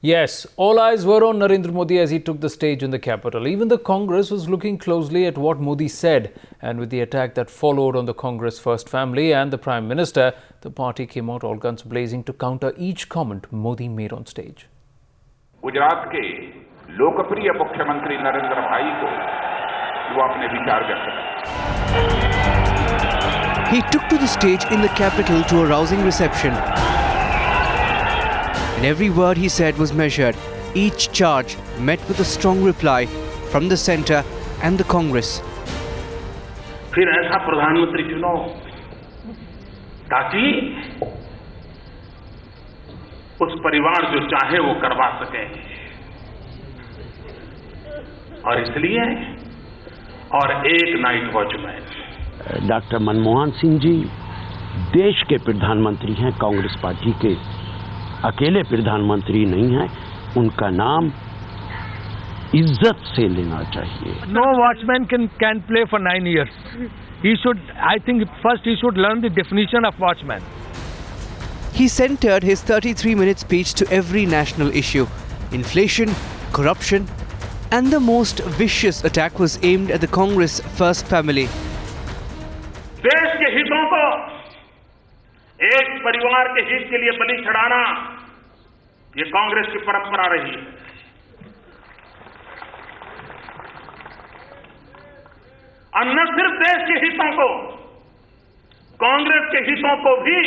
Yes, all eyes were on Narendra Modi as he took the stage in the capital. Even the Congress was looking closely at what Modi said. And with the attack that followed on the Congress First Family and the Prime Minister, the party came out all guns blazing to counter each comment Modi made on stage. Gujarat के लोकप्रिय मुख्यमंत्री नरेंद्र भाई को वो अपने विचार व्यक्त करें. He took to the stage in the capital to a rousing reception. And every word he said was measured. Each charge met with a strong reply from the centre and the Congress. फिर ऐसा प्रधानमंत्री चुनो ताकि उस परिवार जो चाहे वो करवा सके. और इसलिए और एक night watchman. Doctor Manmohan Singh ji देश के प्रधानमंत्री हैं, कांग्रेस पार्टी के अकेले प्रधानमंत्री नहीं हैं. उनका नाम इज्जत से लेना चाहिए. No watchman can play for 9 years. He should, I think, first he should learn the definition of watchman. He centred his 33-minute speech to every national issue: inflation, corruption, and the most vicious attack was aimed at the Congress First Family. देश के हितों को एक परिवार के हित के लिए बलि चढ़ाना ये कांग्रेस की परंपरा रही है. और न सिर्फ देश के हितों को, कांग्रेस के हितों को भी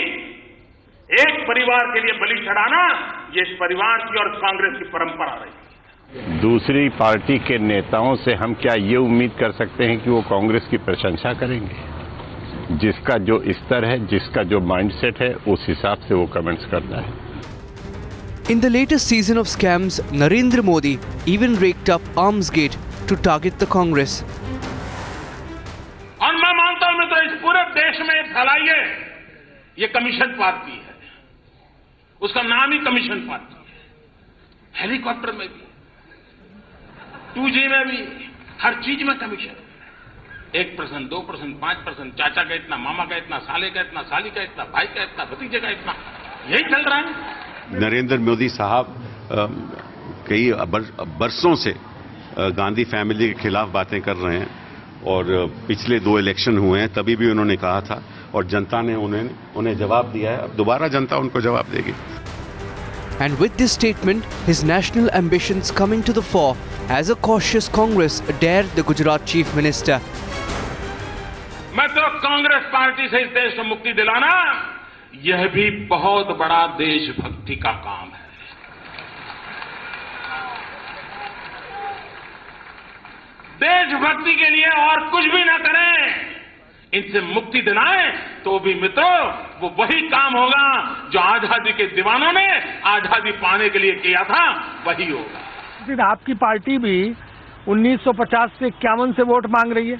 एक परिवार के लिए बलि चढ़ाना ये इस परिवार की और कांग्रेस की परंपरा रही है. दूसरी पार्टी के नेताओं से हम क्या ये उम्मीद कर सकते हैं कि वो कांग्रेस की प्रशंसा करेंगे? जिसका जो स्तर है, जिसका जो माइंडसेट है, उस हिसाब से वो कमेंट्स करता है. In the latest season of scams, Narendra Modi even raked up Armsgate to target the Congress. और मैं मानता हूं मित्रों, इस पूरे देश में फैलाइए ये कमीशन पार्टी है. उसका नाम ही कमीशन पार्टी है. हेलीकॉप्टर में भी, 2G में भी, हर चीज में कमीशन. 1%, 2%, 5%, चाचा का इतना, मामा का इतना, साले का इतना, साली का इतना, भाई का इतना, भतीजे का इतना, यही चल रहा है. नरेंद्र मोदी साहब कई बरसों से गांधी फैमिली के खिलाफ बातें कर रहे हैं. और पिछले 2 इलेक्शन हुए हैं, तभी भी उन्होंने कहा था और जनता ने उन्हें जवाब दिया है. अब दोबारा जनता उनको जवाब देगी. And with this statement, his national ambitions coming to the fore as a cautious Congress dared the Gujarat Chief Minister. मैं तो कांग्रेस पार्टी से इस देश को मुक्ति दिलाना, यह भी बहुत बड़ा देशभक्ति का काम है. देशभक्ति के लिए और कुछ भी ना करें, इनसे मुक्ति दिलाएं तो भी मित्रों वो वही काम होगा जो आजादी के दीवानों ने आजादी पाने के लिए किया था, वही होगा. आपकी पार्टी भी 1950 से 51 से वोट मांग रही है,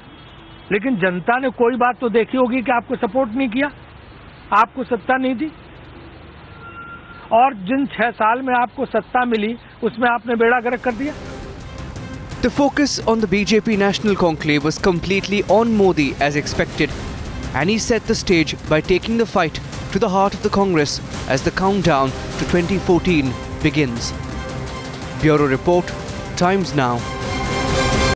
लेकिन जनता ने कोई बात तो देखी होगी कि आपको सपोर्ट नहीं किया, आपको सत्ता नहीं दी. और जिन 6 साल में आपको सत्ता मिली उसमें आपने बेड़ा गर्क कर दिया. The focus on the BJP National Conclave was completely on Modi as expected, and he set the stage by taking the fight to the heart of the Congress as the countdown to 2014 begins. Bureau Report, Times Now.